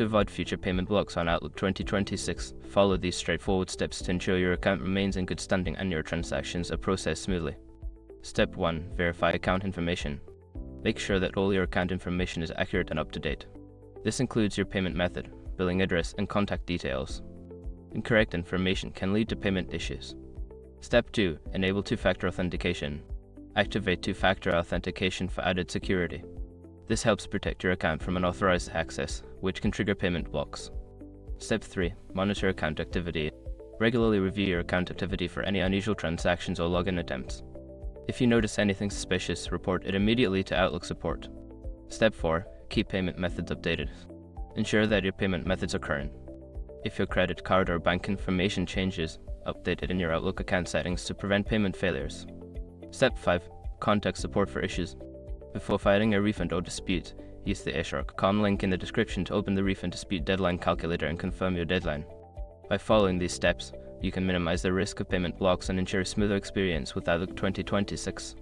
To avoid future payment blocks on Outlook 2026, follow these straightforward steps to ensure your account remains in good standing and your transactions are processed smoothly. Step 1. Verify account information. Make sure that all your account information is accurate and up to date. This includes your payment method, billing address, and contact details. Incorrect information can lead to payment issues. Step 2. Enable two-factor authentication. Activate two-factor authentication for added security. This helps protect your account from unauthorized access, which can trigger payment blocks. Step 3. Monitor account activity. Regularly review your account activity for any unusual transactions or login attempts. If you notice anything suspicious, report it immediately to Outlook support. Step 4. Keep payment methods updated. Ensure that your payment methods are current. If your credit card or bank information changes, update it in your Outlook account settings to prevent payment failures. Step 5. Contact support for issues. Before filing a refund or dispute, use the issue.com link in the description to open the refund dispute deadline calculator and confirm your deadline. By following these steps, you can minimize the risk of payment blocks and ensure a smoother experience with Outlook 2026.